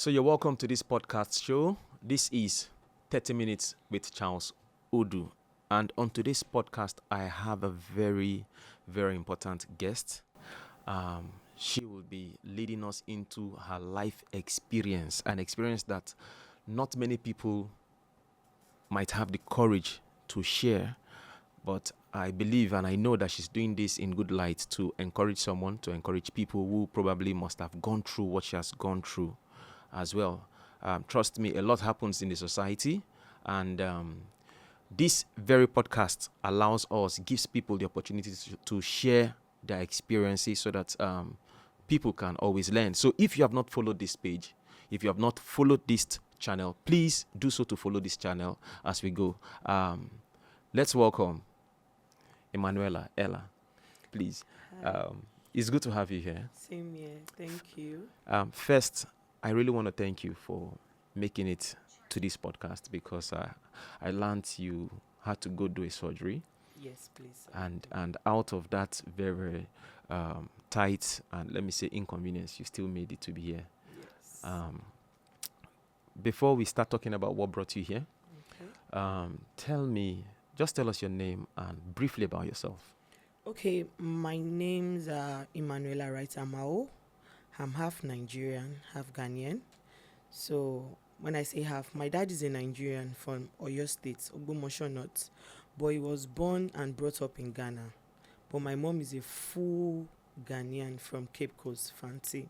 So you're welcome to this podcast show. This is 30 Minutes with Charles Odu. And on today's podcast, I have a very, very important guest. She will be leading us into her life experience, an experience that not many people might have the courage to share. But I believe and I know that she's doing this in good light to encourage someone, to encourage people who probably must have gone through what she has gone through as well. Trust me, a lot happens in the society, and this very podcast allows us, gives people the opportunity to share their experiences so that people can always learn. So if you have not followed this page, if you have not followed this channel, please do so to follow this channel as we go. Let's welcome Ella, please. It's good to have you here. Same here. Thank you. First, I really want to thank you for making it to this podcast because I learned you had to go do a surgery. Yes, please. And out of that very tight and let me say inconvenience, you still made it to be here. Yes. Before we start talking about what brought you here, Okay. just tell us your name and briefly about yourself. Okay, my name's Emanuela Wright Amao. I'm half Nigerian, half Ghanaian. So when I say half, my dad is a Nigerian from Oyo State, Ogbomosho North, but he was born and brought up in Ghana. But my mom is a full Ghanaian from Cape Coast, Fanti.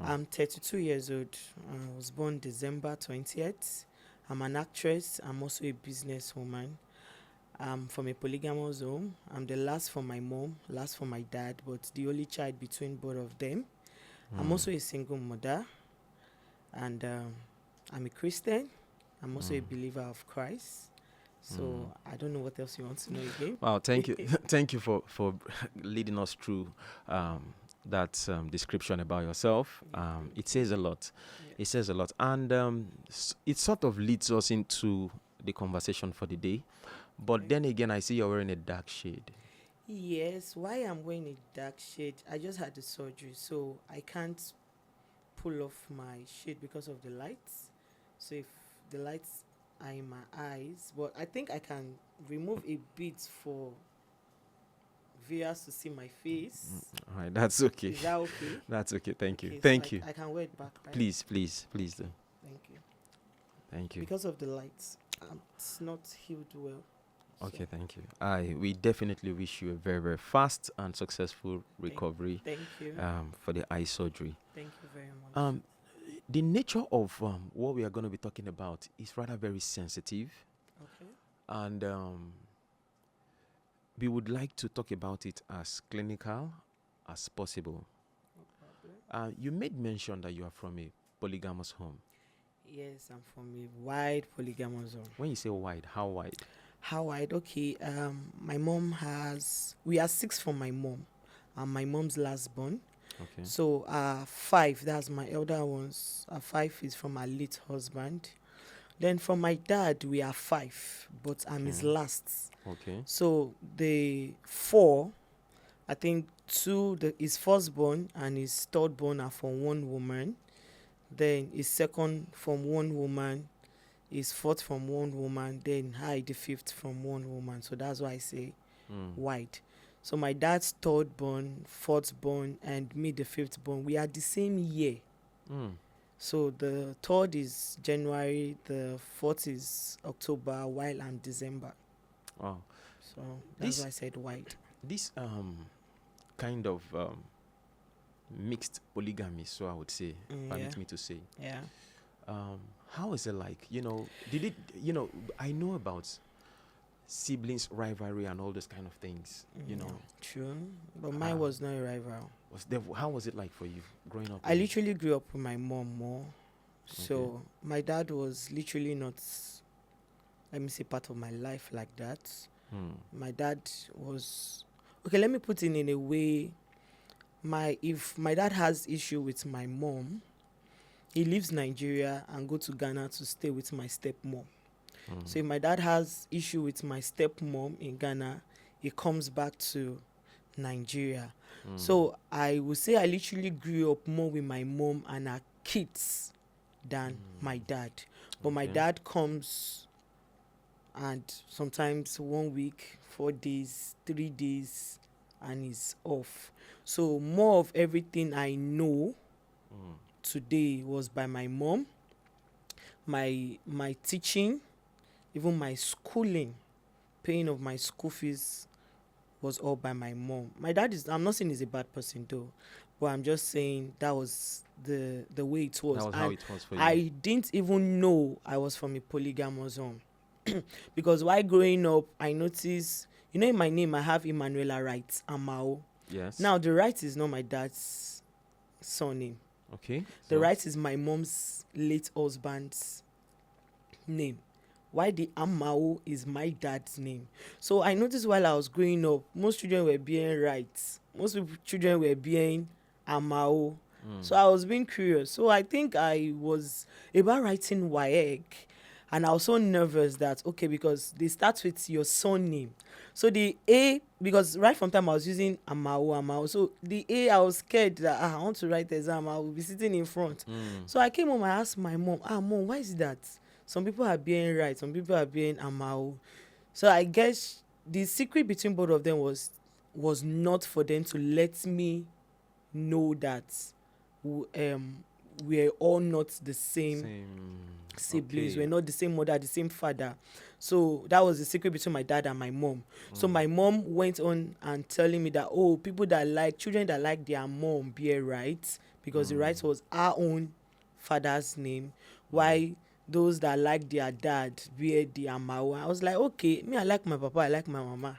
I'm 32 years old. I was born December 20th. I'm an actress. I'm also a businesswoman. I'm from a polygamous home. I'm the last for my mom, last for my dad, but the only child between both of them. I'm also a single mother, and I'm a Christian. I'm also a believer of Christ. So I don't know what else you want to know again. Wow, thank you. Thank you for leading us through that description about yourself. It says a lot. Yeah. It says a lot. And it sort of leads us into the conversation for the day. But Okay. then again, I see you're wearing a dark shade. Yes, why I'm wearing a dark shade, I just had the surgery, so I can't pull off my shade because of the lights. So if the lights are in my eyes, but I think I can remove a bit for viewers to see my face. All right, that's okay. Is that okay? That's okay. Thank you. Okay, so Thank you. I can wear it back, right? Please do. Thank you. Thank you. Because of the lights, it's not healed well. Okay, thank you. We definitely wish you a very, very fast and successful recovery Thank you. for the eye surgery. Thank you very much. The nature of what we are going to be talking about is rather very sensitive, Okay. and we would like to talk about it as clinical as possible. No problem. You made mention that you are from a polygamous home. Yes, I'm from a wide polygamous zone. When you say wide, how wide? How wide? Okay. We are 6 from my mom. I'm my mom's last born. Okay. So 5, that's my elder ones. 5 is from my late husband. Then from my dad, we are 5, but I'm his Okay. last. Okay. So the 4, I think 2, his firstborn and his thirdborn are from one woman. Then his second from one woman, his fourth from one woman, then I, the 5th from one woman. So that's why I say wide. So my dad's thirdborn, fourthborn, and me, the 5th born, we are the same year. Mm. So the 3rd is January, the 4th is October, while I'm December. Wow. So that's This- why I said wide. This kind of mixed polygamy, so I would say, permit Yeah. me to say. Yeah. How is it like? I know about siblings rivalry and all those kind of things. True. But mine was not a rival. How was it like for you growing up? I literally grew up with my mom more. So my dad was literally not, let me say, part of my life like that. My dad was, okay, let me put it in a way. If my dad has issue with my mom, he leaves Nigeria and go to Ghana to stay with my stepmom. So if my dad has issue with my stepmom in Ghana, he comes back to Nigeria. So I would say I literally grew up more with my mom and her kids than my dad. But my Okay. dad comes, and sometimes 1 week, 4 days, 3 days, and he's off. So more of everything I know today was by my mom. My teaching, even my schooling, paying of my school fees was all by my mom. My dad is, I'm not saying he's a bad person though, but I'm just saying that was the way it was. That was how it was for you. I didn't even know I was from a polygamous home. Because while growing up, I noticed, in my name I have Emanuela Wright Amao. Yes. Now the Wright is not my dad's surname. Okay. The so- Wright is my mom's late husband's name. Why the Amao is my dad's name. So I noticed while I was growing up, most children were being Wright. Most children were being Amao. So I was being curious. So I think I was about writing WAEC, and I was so nervous that, okay, because they start with your surname. So the A, because right from time I was using Amao. So the A, I was scared that I want to write the exam, I will be sitting in front. So I came home, I asked my mom, Mom, why is it that some people are being Right, some people are being Amao? So I guess the secret between both of them was not for them to let me know that we're all not the same siblings. Okay. We're not the same mother, the same father. So that was the secret between my dad and my mom. So my mom went on and telling me that, people that like, children that like their mom bear Right, because the Right was our own father's name, while those that like their dad bear the Amao. I was like, okay, me, I like my papa, I like my mama.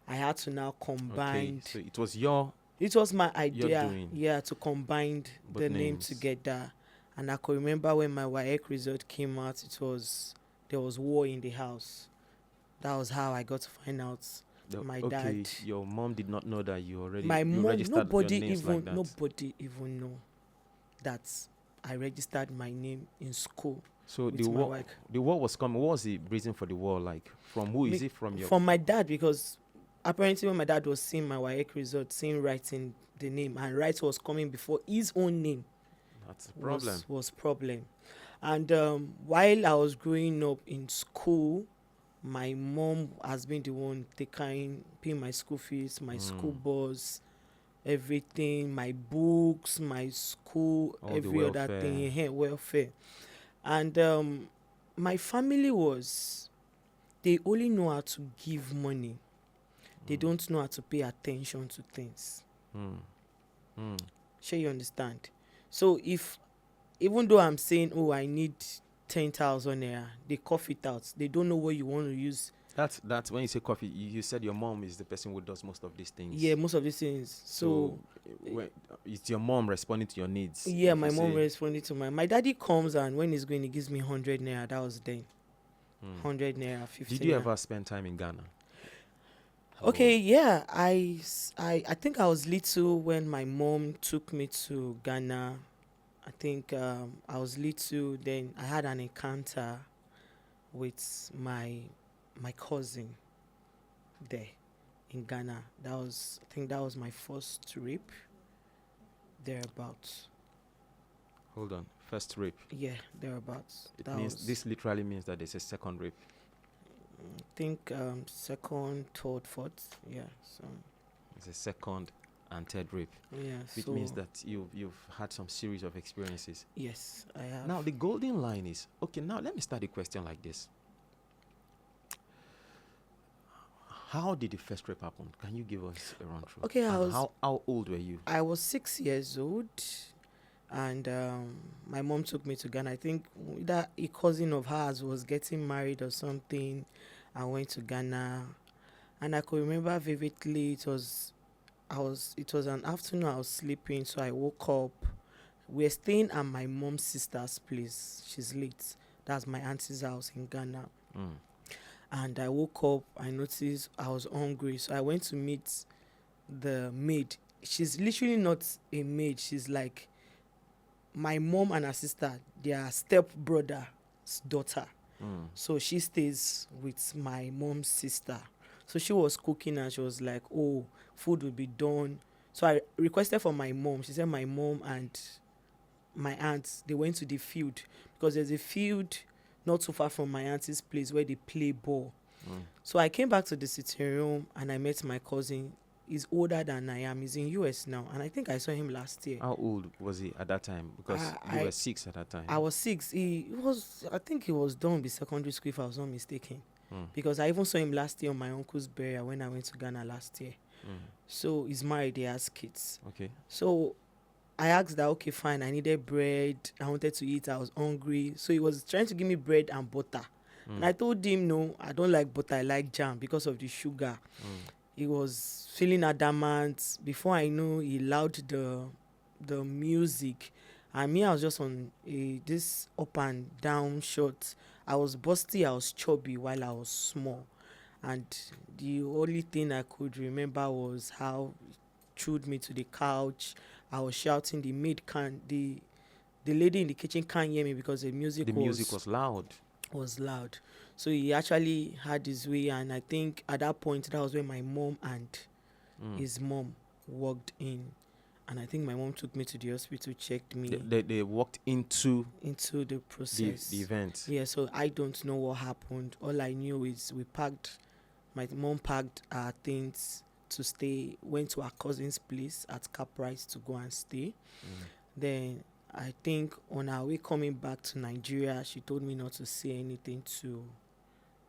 I had to now combine. Okay. So it was your It was my idea, doing. to combine Both the name names. together. And I could remember when my WAEC result came out, there was war in the house. That was how I got to find out my okay. dad. Your mom did not know that you already. My you mom, registered your nobody names even like that. that I registered my name in school. So with the my war, WAEC. the war was coming. What was the reason for the war? Like, from who is it? From your? From my dad, because apparently when my dad was seeing my WAEC result, seeing writing the name, and Right was coming before his own name. That's the problem. was problem. And while I was growing up in school, my mom has been the one paying my school fees, my school bus, everything, my books, my school, All the every other welfare. thing, welfare. And my family they only know how to give money. They don't know how to pay attention to things. Sure, you understand? So even though I'm saying, I need 10,000 naira, they cough it out. They don't know what you want to use. That's when you say coffee. You said your mom is the person who does most of these things. Yeah, most of these things. So it's your mom responding to your needs. yeah, if my you mom say. responded to my daddy comes, and when he's going, he gives me 100 naira. That was then. 100 naira, 50 Did you naira. ever spend time in Ghana? Okay, yeah. I think I was little when my mom took me to Ghana. I think I was little. Then I had an encounter with my cousin there in Ghana. I think that was my first trip thereabouts. Hold on. First rape. Yeah, thereabouts. This literally means that there's a second rape. I think second, third, fourth. Yeah. So It's a second and third rape, yeah. which means that you've had some series of experiences. Yes, I have. Now the golden line is okay. Now let me start the question like this: how did the first rape happen? Can you give us a run through? Okay, how old were you? I was 6 years old, and my mom took me to Ghana. I think that a cousin of hers was getting married or something. I went to Ghana, and I could remember vividly. It was an afternoon. I was sleeping, so I woke up. We're staying at my mom's sister's place. She's late. That's my auntie's house in Ghana. And I woke up. I noticed I was hungry, so I went to meet the maid. She's literally not a maid. She's like my mom and her sister. Their step brother's daughter. So she stays with my mom's sister. So she was cooking, and she was like, food will be done. So I requested for my mom. She said my mom and my aunts, they went to the field because there's a field not too far from my auntie's place where they play ball. So I came back to the sitting room and I met my cousin. He's older than I am. He's in US now, and I think I saw him last year. How old was he at that time? Because you were 6 at that time. I was 6. I think he was done with secondary school, if I was not mistaken. Because I even saw him last year on my uncle's burial when I went to Ghana last year. So he's married, he has kids. Okay. So I asked that, okay, fine, I needed bread, I wanted to eat, I was hungry. So he was trying to give me bread and butter. And I told him, no, I don't like butter, I like jam because of the sugar. He was feeling adamant. Before I knew, he allowed the music. And me, I was just on this up and down shot. I was busty, I was chubby while I was small. And the only thing I could remember was how he threw me to the couch. I was shouting, the maid can't, the lady in the kitchen can't hear me because the music was loud. Was loud. So he actually had his way, and I think at that point that was when my mom and his mom walked in, and I think my mom took me to the hospital, checked me. They walked into the process, the event. Yeah, so I don't know what happened. All I knew is my mom packed our things to stay, went to our cousin's place at Caprice to go and stay. Then I think on our way coming back to Nigeria, she told me not to say anything to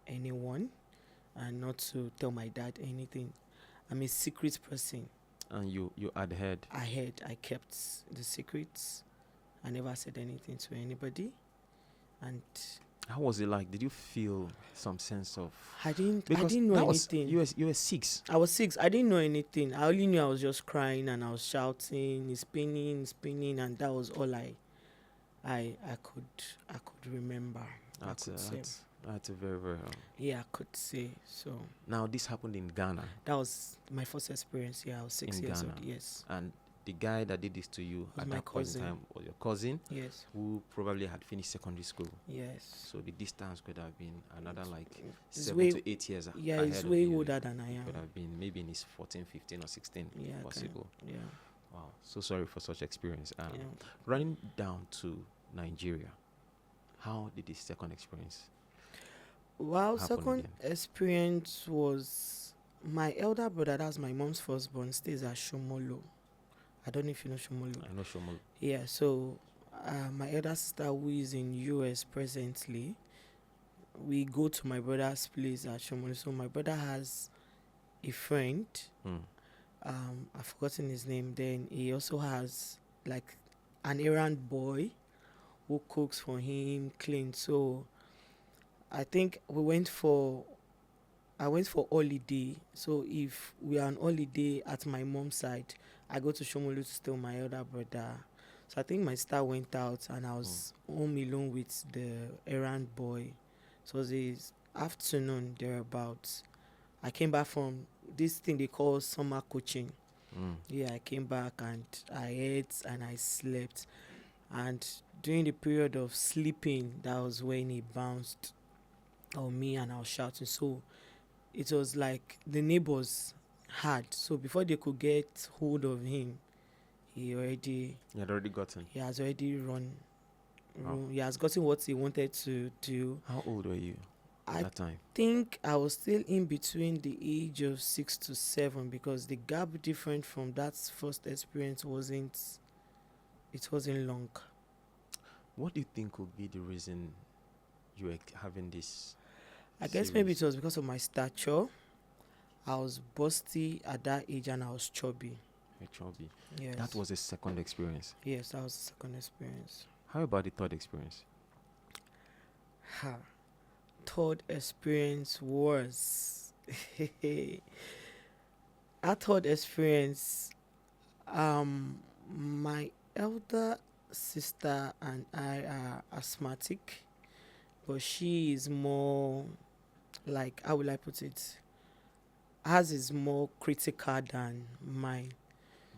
anyone and not to tell my dad anything. I'm a secret person. And you adhered? I kept the secrets. I never said anything to anybody. And how was it like? Did you feel some sense of... I didn't know anything. You were 6. I was 6. I didn't know anything. I only knew I was just crying and I was shouting, spinning, and that was all I could remember. That's a very, very... yeah, I could say so. Now, this happened in Ghana. That was my first experience. Yeah, I was 6 years old. Yes. And the guy that did this to you at that point in time was your cousin. Yes. Who probably had finished secondary school. Yes. So the distance could have been another 7 to 8 years. Yeah, he's way older than I am. Could have been maybe in his 14, 15 or 16 if possible. Yeah. Wow. So sorry for such experience. Running down to Nigeria, how did this second experience second experience was my elder brother, that's my mom's firstborn, stays at Shomolo. I don't know if you know Shomolo. I know Shomolo. Yeah, so my elder sister, who is in US presently, we go to my brother's place at Shomolo. So my brother has a friend. I've forgotten his name. Then he also has like an errand boy who cooks for him, cleans. So I think I went for holiday. So if we are on holiday at my mom's side, I go to Shomolu to stay with my elder brother. So I think my sister went out and I was home alone with the errand boy. So it was the afternoon thereabouts. I came back from this thing they call summer coaching. Yeah, I came back and I ate and I slept. And during the period of sleeping, that was when he bounced on me and I was shouting. So it was like the neighbors had. So before they could get hold of him, he had already gotten. He has already run. He has gotten what he wanted to do. How old were you at that time? I think I was still in between the age of 6 to 7 because the gap different from that first experience wasn't long. What do you think would be the reason you were having this? I guess maybe it was because of my stature. I was busty at that age and I was chubby. Chubby. Yes. That was a second experience. Yes, that was the second experience. How about the third experience? Third experience was our third experience. My elder sister and I are asthmatic, but she is more like, how will I put it? Hers is more critical than mine.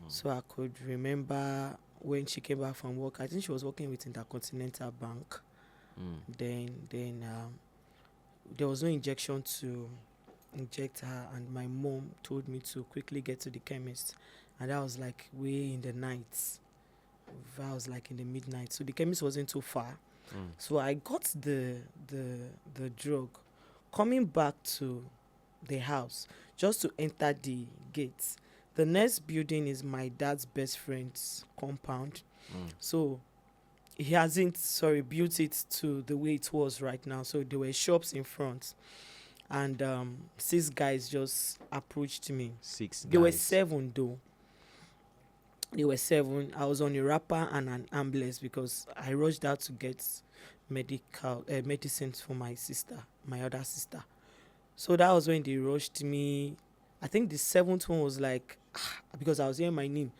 So I could remember when she came back from work. I think she was working with Intercontinental Bank. Then there was no injection to inject her, and my mom told me to quickly get to the chemist, and that was like way in the night. I was like in the midnight. So the chemist wasn't too far. Mm. So I got the drug. Coming back to the house, just to enter the gate. The next building is my dad's best friend's compound. Mm. So he hasn't, built it to the way it was right now. So there were shops in front. And 6 guys just approached me. 6 guys. There were 7 though. There were 7. I was on a wrapper and an ambulance because I rushed out to get medicines for my sister, my other sister. So that was when they rushed me. I think the 7th one was like, because I was hearing my name.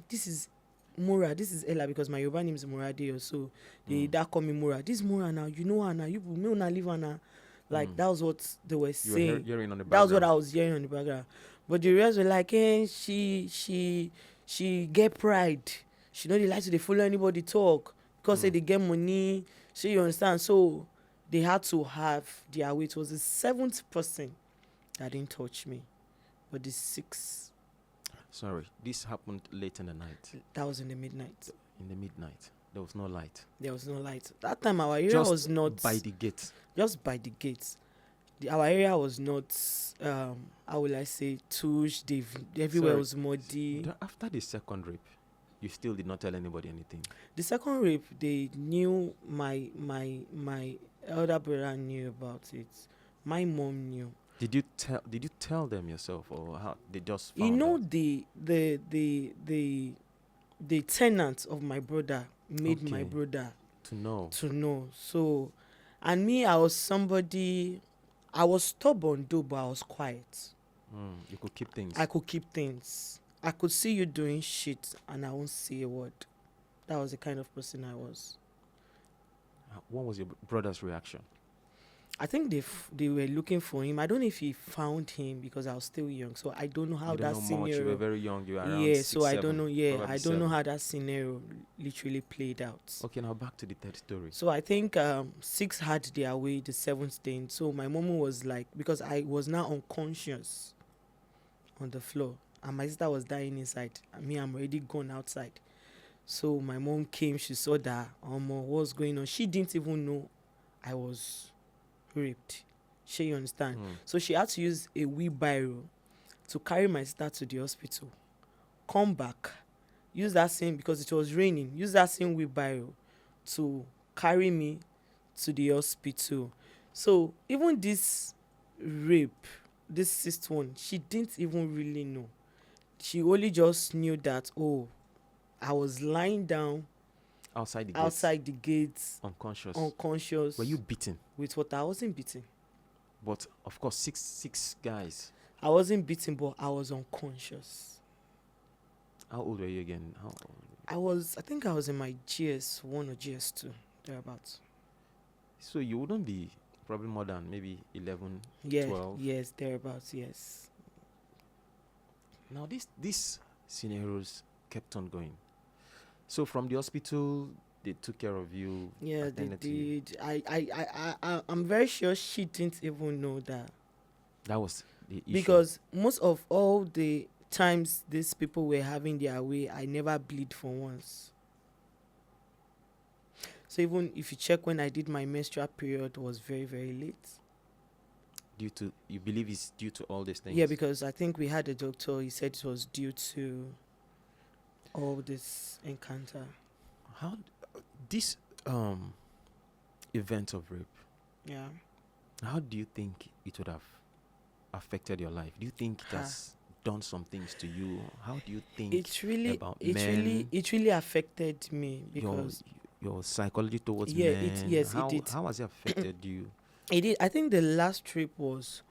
This is Mura, this is Ella, because my Yoruba name is Muradeo. So they call me Mura. This Mura now, you know her now. You know now, leave her now. Like that was what they were saying. You were hearing on the background. That was what I was hearing on the background. But the rest were like, she get pride. She don't like to they follow anybody talk because say they get money. So you understand. So they had to have their way. It was the 7th person that didn't touch me, but the 6th. Sorry, this happened late in the night. That was in the midnight. In the midnight, there was no light. There was no light. That time our area Just was not by the gate. Just by the gates. Our area was not, how will I say, touched. Everywhere Sorry. was muddy. After the second rape, you still did not tell anybody anything. The second rape, they knew, my elder brother knew about it. My mom knew. Did you tell them yourself, or how they just found You know, out? the tenant of my brother made my Okay. brother To know. So, and me, I was stubborn though, but I was quiet. You could keep things. I could keep things. I could see you doing shit and I won't say a word. That was the kind of person I was. What was your brother's reaction? I think they were looking for him. I don't know if he found him because I was still young. So I don't know how You that don't know much. You scenario. were very young. You were around Yeah, 6, so I 7, don't know. Yeah, probably I don't know 7. how that scenario literally played out. Okay, now back to the third story. So I think 6 had their way, the 7th thing. So my mom was like, because I was now unconscious on the floor, and my sister was dying inside, and me, I'm already gone outside. So my mom came, she saw that, what's going on? She didn't even know I was raped. You understand? So she had to use a wheelbarrow to carry my sister to the hospital. Come back, use that same, because it was raining, use that same wheelbarrow to carry me to the hospital. So even this rape, this 6th one, she didn't even really know. She only just knew that, I was lying down Outside the gates. Unconscious. Were you beaten? With what? I wasn't beaten. But of course, six guys. I wasn't beaten, but I was unconscious. How old were you again? I think I was in my GS1 or GS2, thereabouts. So you wouldn't be probably more than maybe 11, Yeah, 12. yes, thereabouts, yes. Now these scenarios kept on going. So from the hospital, they took care of you. Yeah, they attended to you. did. I'm very sure she didn't even know that. That was the issue. Because most of all the times these people were having their way, I never bleed for once. So even if you check when I did my menstrual period, it was very, very late. You believe it's due to all these things? Yeah, because I think we had a doctor, he said it was due to all this encounter. How this event of rape, Yeah. how do you think it would have affected your life? Do you think it has done some things to you? How do you think about men? It really affected me because your psychology towards Yeah, men? it did. How has it affected you? it did. I think the last trip was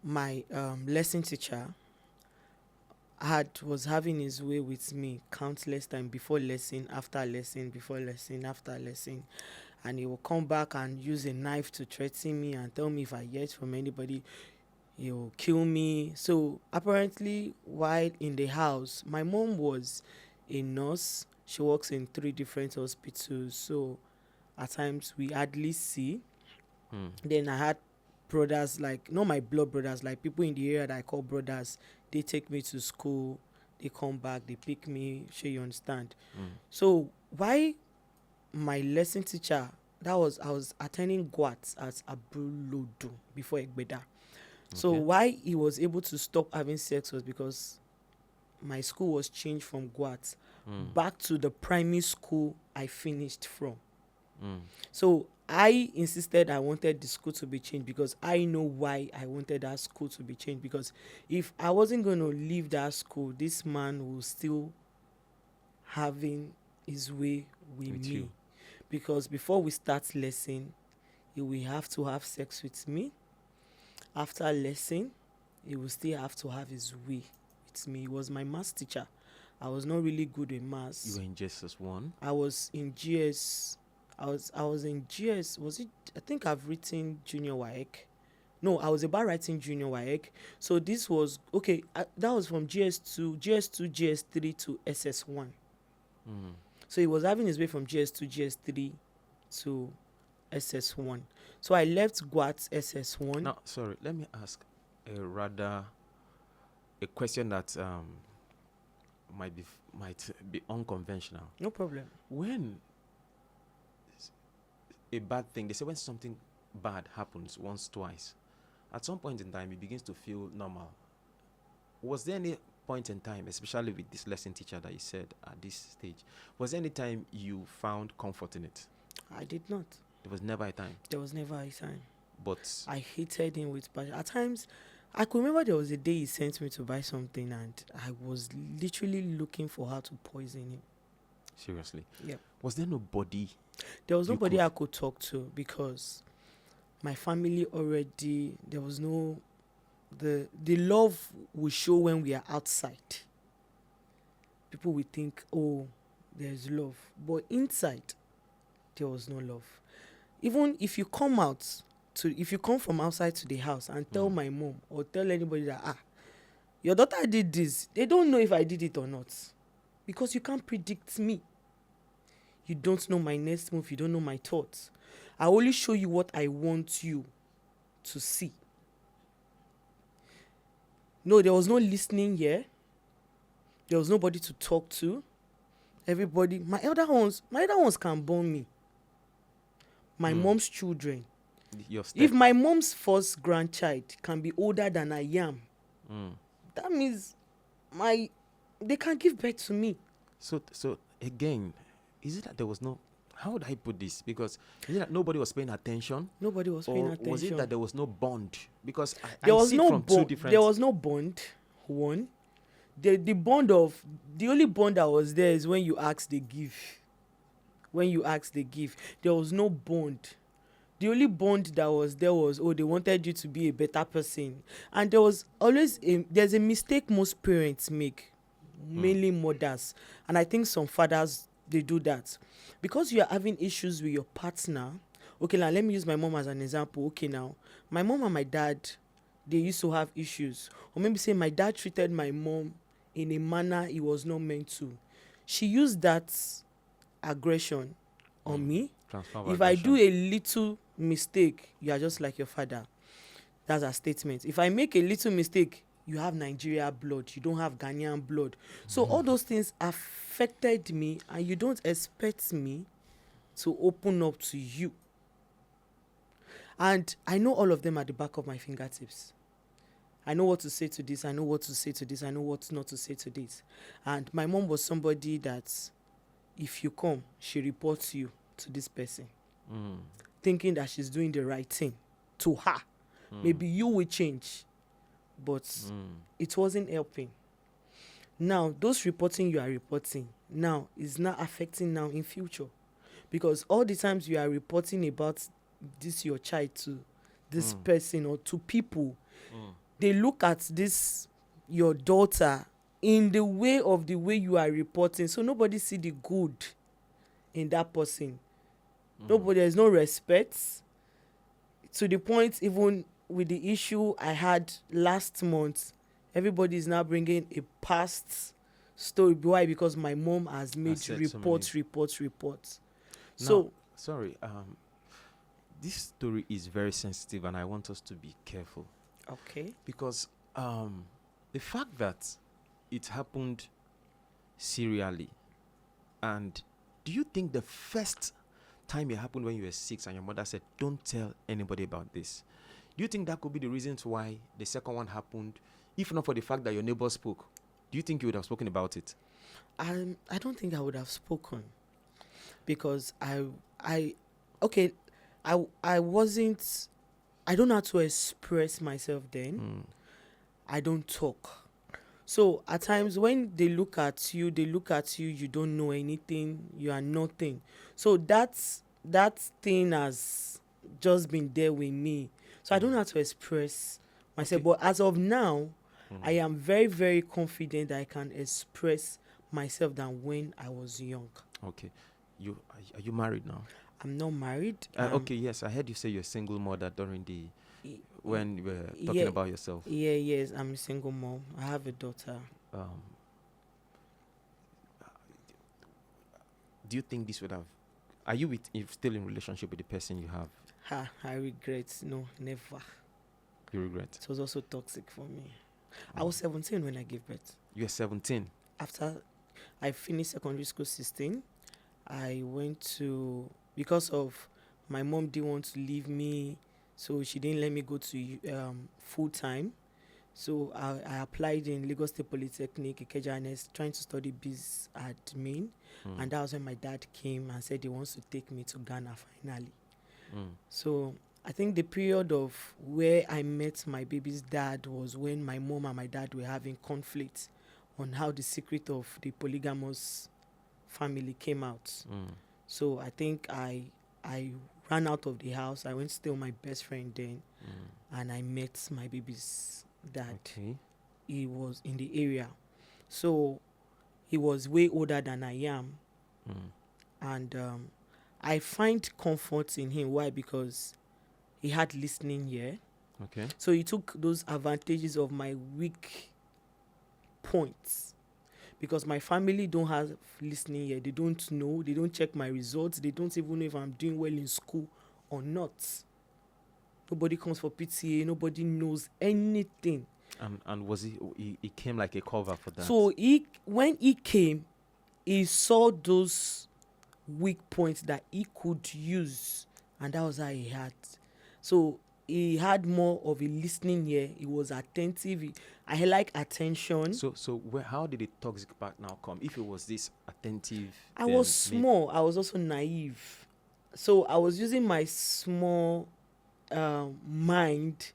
my lesson teacher was having his way with me countless times, before lesson, after lesson, before lesson, after lesson. And he will come back and use a knife to threaten me and tell me if I hear it from anybody, he will kill me. So apparently, while in the house, my mom was a nurse. She works in 3 different hospitals. So at times we hardly see. Then I had brothers, like, not my blood brothers, like people in the area that I call brothers. They take me to school. they come back, they pick me. Sure, you understand? Mm. So why my lesson teacher, I was attending GWAT at Abulodu before Egbeda. So Okay. why he was able to stop having sex was because my school was changed from GWAT back to the primary school I finished from. Mm. So I insisted I wanted the school to be changed because I know why I wanted that school to be changed. Because if I wasn't going to leave that school, this man will still having his way with me. You. Because before we start lesson, he will have to have sex with me. After lesson, he will still have to have his way with me. He was my maths teacher. I was not really good in maths. You were in JSS1? I was in GS. I was in GS. Was it? I think I've written junior WAEC. No, I was about writing junior WAEC. So this was okay. That was from GS2, GS3 to SS1. Mm. So he was having his way from GS2, GS3 to SS1. So I left GWAT SS1. Now, sorry, let me ask a question that might be unconventional. No problem. When a bad thing, they say when something bad happens once, twice, at some point in time it begins to feel normal. Was there any point in time, especially with this lesson teacher that you said at this stage, was there any time you found comfort in it? I did not. There was never a time. There was never a time. But I hated him with passion. At times, I could remember there was a day he sent me to buy something and I was literally looking for how to poison him. seriously, Yep. was there nobody? There was You nobody could- I could talk to because my family already, there was no, the love will show when we are outside. People will think, oh, there's love. But inside, there was no love. Even if you come out, if you come from outside to the house and tell my mom or tell anybody that, your daughter did this, they don't know if I did it or not. Because you can't predict me. You don't know my next move. You don't know my thoughts. I only show you what I want you to see. No, there was no listening here. There was nobody to talk to. Everybody, my elder ones can born me. My mom's children. Your If step. my mom's first grandchild can be older than I am, Mm. that means they can give birth to me. So again, is it that there was no? How would I put this? Because is it that nobody was paying attention? Nobody was paying attention. Was it that there was no bond? Because there I was see it no from two bond. different. There was no bond. One, the only bond that was there is when you ask, they give. When you ask, they give. There was no bond. The only bond that was there was, they wanted you to be a better person. And there was always there's a mistake most parents make, mainly mothers, and I think some fathers, they do that. Because you are having issues with your partner. Okay, now let me use my mom as an example. Okay, now my mom and my dad, they used to have issues. Or maybe say my dad treated my mom in a manner he was not meant to. She used that aggression on me. Transfer If I do vibration. a little mistake, you are just like your father. That's a statement. If I make a little mistake, you have Nigeria blood, you don't have Ghanaian blood. So all those things affected me, and you don't expect me to open up to you. And I know all of them at the back of my fingertips. I know what to say to this, I know what to say to this, I know what not to say to this. And my mom was somebody that if you come, she reports you to this person, thinking that she's doing the right thing to her. Maybe you will change, but it wasn't helping. Now, those reporting you are reporting now is not affecting now in future, because all the times you are reporting about this your child to this person or to people, they look at this your daughter in the way of the way you are reporting. So nobody see the good in that person. Nobody, there's no respect, to the point even with the issue I had last month, everybody is now bringing a past story. Why? Because my mom has made said so reports. Now, So sorry, this story is very sensitive, and I want us to be careful okay, because the fact that it happened serially. And do you think the first time it happened when you were 6 and your mother said, don't tell anybody about this, do you think that could be the reasons why the second one happened, if not for the fact that your neighbor spoke? Do you think you would have spoken about it? I don't think I would have spoken, because I wasn't, I don't know how to express myself then. I don't talk. So at times when they look at you, you don't know anything, you are nothing. So that thing has just been there with me. So I don't know how to express myself. Okay. But as of now, I am very, very confident that I can express myself than when I was young. Okay. Are you married now? I'm not married. Okay, yes. I heard you say you're a single mother during when you were talking yeah, about yourself. yes, I'm a single mom. I have a daughter. Do you think this would have... Are you still in relationship with the person you have? I regret. No, never. You regret? It was also toxic for me. I was 17 when I gave birth. You were 17? After I finished secondary school 16, I went to, because of my mom didn't want to leave me, so she didn't let me go to full time. So I applied in Lagos State Polytechnic, Ikeja, and I was trying to study biz admin. And that was when my dad came and said he wants to take me to Ghana finally. So I think the period of where I met my baby's dad was when my mom and my dad were having conflict on how the secret of the polygamous family came out. So I think I ran out of the house. I went to stay with my best friend then, and I met my baby's dad. Okay. He was in the area. So he was way older than I am. And I find comfort in him. Why? Because he had listening ear. Okay. So he took those advantages of my weak points. Because my family don't have listening ear. They don't know. They don't check my results. They don't even know if I'm doing well in school or not. Nobody comes for PTA. Nobody knows anything. And was he came like a cover for that? So when he came, he saw those weak points that he could use, and that was how he had. So he had more of a listening ear. He was attentive. I like attention. So how did the toxic part now come? If it was this attentive, I was small. I was also naive. So I was using my small mind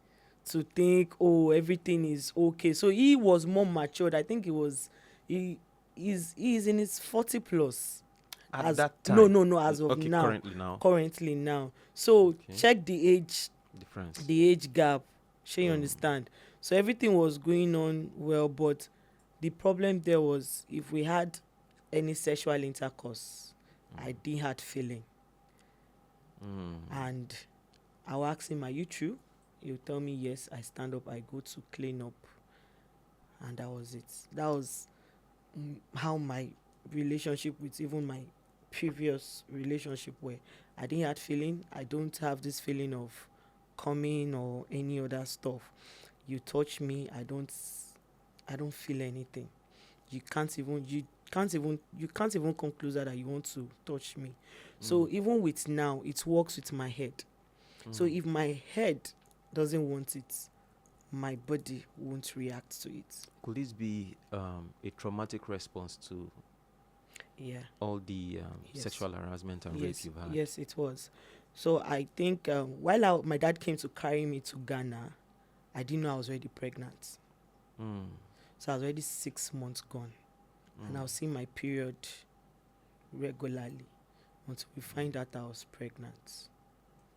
to think, oh, everything is okay. So he was more matured. I think he is in his 40 plus. At that time? No, as of okay, now. Currently now. So check the age difference. The age gap. Sure, you understand? So everything was going on well, but the problem there was if we had any sexual intercourse, I didn't have feeling. And I will ask him, are you true? He'll tell me yes. I stand up, I go to clean up, and that was it. That was how my relationship with even my previous relationship were. I didn't have feeling. I don't have this feeling of coming or any other stuff. You touch me, I don't feel anything. You can't even come closer that you want to touch me. So even with now, it works with my head. So if my head doesn't want it, my body won't react to it. Could this be a traumatic response to all the sexual harassment and rape you've had? Yes, it was. So I think while my dad came to carry me to Ghana, I didn't know I was already pregnant. So I was already 6 months gone. And I was seeing my period regularly until we find out I was pregnant.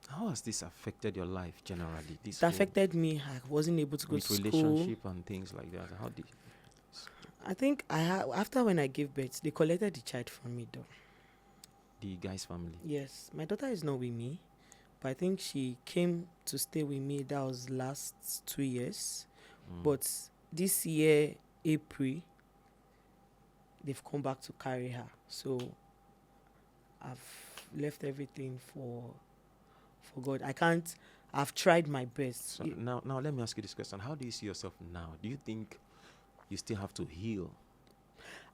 How has this affected your life generally? It affected me. I wasn't able to go to school. With relationship and things like that. How did? I think after when I gave birth, they collected the child from me though. The guy's family? Yes. My daughter is not with me, but I think she came to stay with me. That was last 2 years. But this year, April, they've come back to carry her. So I've left everything for God. I've tried my best. So now let me ask you this question. How do you see yourself now? Do you think you still have to heal?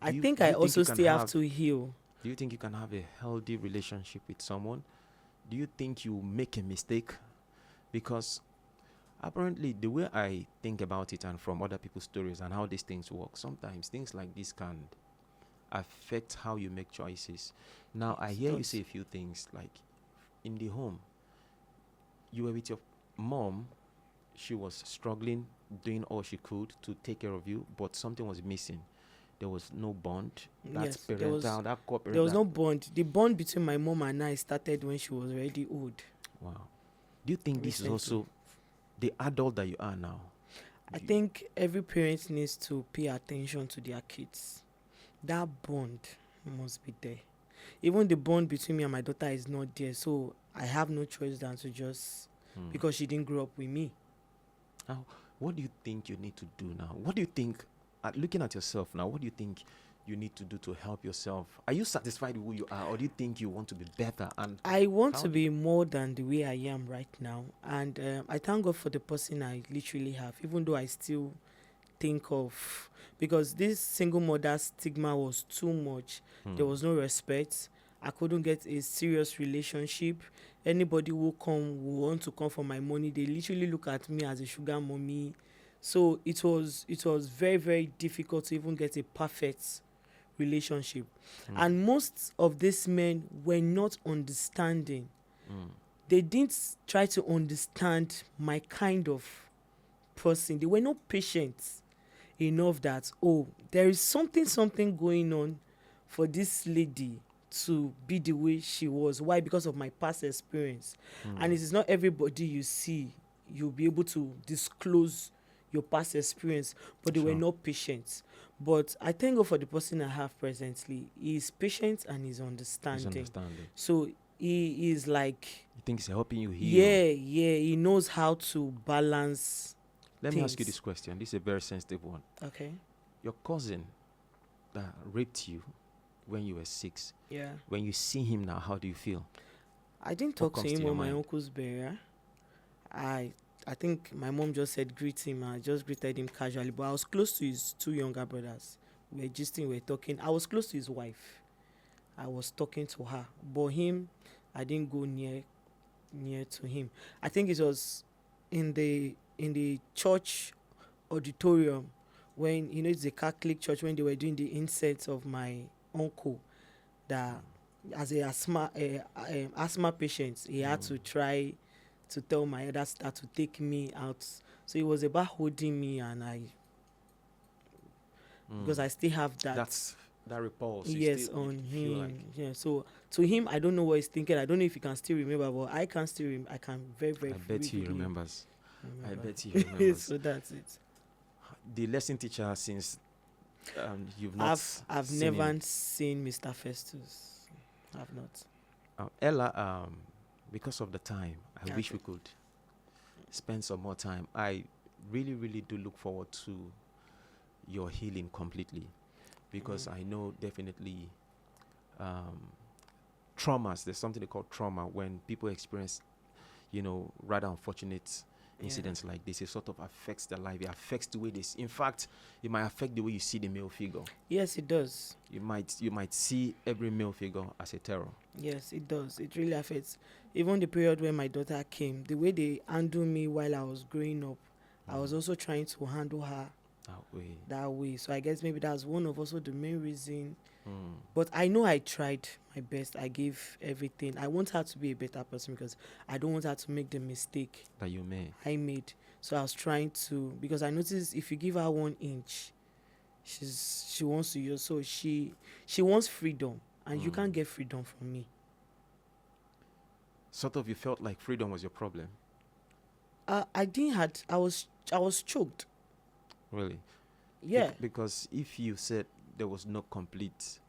I Do think you I think also you can still have have to heal. do you think you can have a healthy relationship with someone? Do you think you make a mistake? Because apparently the way I think about it and from other people's stories and how these things work, sometimes things like this can affect how you make choices. Now I Yes, it hear you does. say a few things like in the home, you were with your mom, she was struggling, doing all she could to take care of you, but something was missing. There was no bond. That's Yes, there parental, was that there was co-parental. no bond. The bond between my mom and I started when she was already old. Wow. Do you think this is Recently, also the adult that you are now? I Do you- think every parent needs to pay attention to their kids. That bond must be there. Even the bond between me and my daughter is not there, so I have no choice than to just Hmm. because she didn't grow up with me. Now, what do you think you need to do now? What do you think, looking at yourself now, what do you think you need to do to help yourself? Are you satisfied with who you are, or do you think you want to be better? And I want how to do be more than the way I am right now, and I thank God for the person I literally have, even though I still think of, because this single mother stigma was too much. There was no respect. I couldn't get a serious relationship. Anybody who want to come for my money, they literally look at me as a sugar mommy. So it was very, very difficult to even get a perfect relationship. And most of these men were not understanding. They didn't try to understand my kind of person. They were not patient enough that, oh, there is something going on for this lady to be the way she was. Why? Because of my past experience. And it is not everybody you see you'll be able to disclose your past experience, but they were Sure. not patient. But I thank God for the person I have presently. He is patient and he's understanding. misunderstanding? So he is like, You think it's helping you heal? yeah, he knows how to balance. Let me ask you things. this question. This is a very sensitive one. Okay. Your cousin that raped you when you were 6, Yeah. when you see him now, how do you feel? I didn't What talk to comes to him your on my mind? uncle's burial. I think my mom just said greet him. I just greeted him casually, but I was close to his two younger brothers. We were gisting, we were talking. I was close to his wife. I was talking to her, but him, I didn't go near to him. I think it was in the church auditorium when it's a Catholic church, when they were doing the incense of my uncle, that as a asthma patient, he had to try to tell my elder sister to take me out. So it was about holding me, and because I still have That repulse. yes you on feel him. like Yeah. So to him, I don't know what he's thinking. I don't know if he can still remember, but I can still I can very, very I bet he vividly remembers. I remember. bet he remembers. So that's it. The lesson teacher, since you've not I've seen never him. seen Mr. Festus. I've not. Ella, because of the time, I wish Okay. we could spend some more time. I really, really do look forward to your healing completely, because I know definitely traumas. There's something they call trauma when people experience, rather unfortunate incidents like this. It sort of affects their life. It affects the way in fact, it might affect the way you see the male figure. Yes, it does. You might see every male figure as a terror. Yes, it does. It really affects. Even the period when my daughter came, the way they handled me while I was growing up, I was also trying to handle her that way. So I guess maybe that's one of also the main reason. But I know I tried my best. I gave everything. I want her to be a better person because I don't want her to make the mistake That you made. I made. So I was trying to, because I noticed if you give her 1 inch, she wants to use. So she wants freedom, and you can't get freedom from me. Sort of, you felt like freedom was your problem. I didn't had. I was choked. Really? Yeah. Because if you said there was no complete,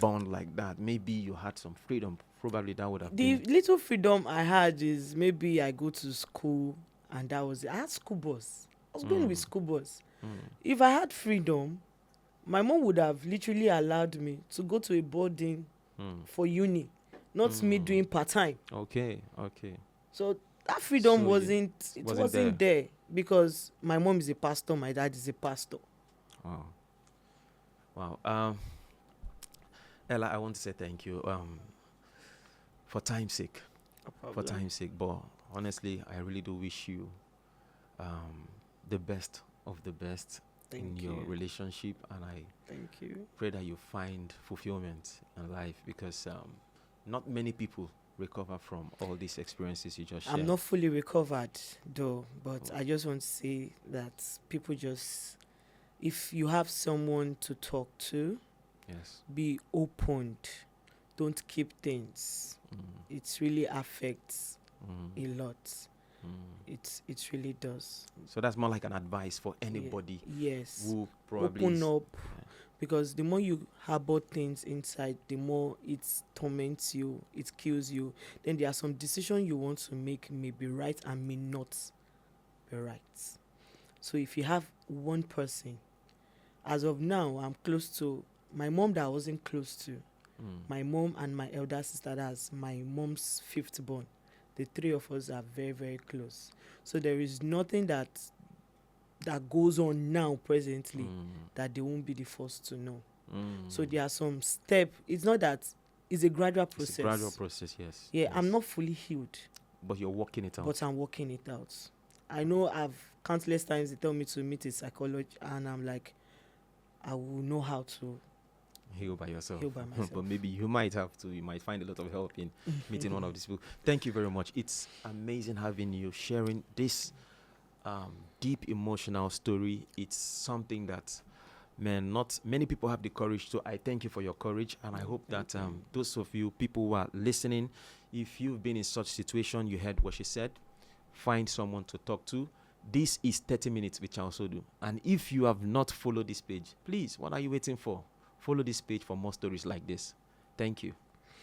bond like that, maybe you had some freedom. Probably that would have The been. little freedom I had is maybe I go to school, and that was it. I had school bus. I was going with school bus. If I had freedom, my mom would have literally allowed me to go to a boarding for uni, not me doing part-time. Okay. So that freedom So wasn't there because my mom is a pastor, my dad is a pastor. Wow. Wow. Ella, I want to say thank you. For time's sake. No For problem. time's sake. But honestly, I really do wish you the best of the best in Thank your you. relationship, and I Thank you. pray that you find fulfillment in life, because not many people recover from all these experiences you just shared. I'm not fully recovered though, but I just want to say that people just, if you have someone to talk to, Yes. be opened. Don't keep things. Mm, It really affects mm, a lot. mm. It really does. So that's more like an advice for Yeah. anybody Yes. who probably Open is- up, yeah. because the more you harbor things inside, the more it torments you, it kills you. Then there are some decisions you want to make may be right and may not be right. So if you have one person, as of now, I'm close to my mom that I wasn't close to. Mm. My mom and my elder sister, that's my mom's fifth born. The three of us are very, very close. So there is nothing that goes on now presently Mm. that they won't be the first to know. Mm. So there are some step. It's not that it's a gradual process. It's a gradual process, yes. Yeah, yes. I'm not fully healed, But you're working it out. but I'm working it out. I know I've countless times they tell me to meet a psychologist, and I'm like, I will know how to Heal by yourself. heal by myself. But maybe you might have to. You might find a lot of help in meeting one of these people. Thank you very much. It's amazing having you sharing this deep emotional story. It's something that, man, not many people have the courage. So I thank you for your courage, and I hope that Thank you. those of you people who are listening, if you've been in such situation, you heard what she said, find someone to talk to. This is 30 minutes with Charles Odu, and if you have not followed this page, please, what are you waiting for? Follow this page for more stories like this. Thank you.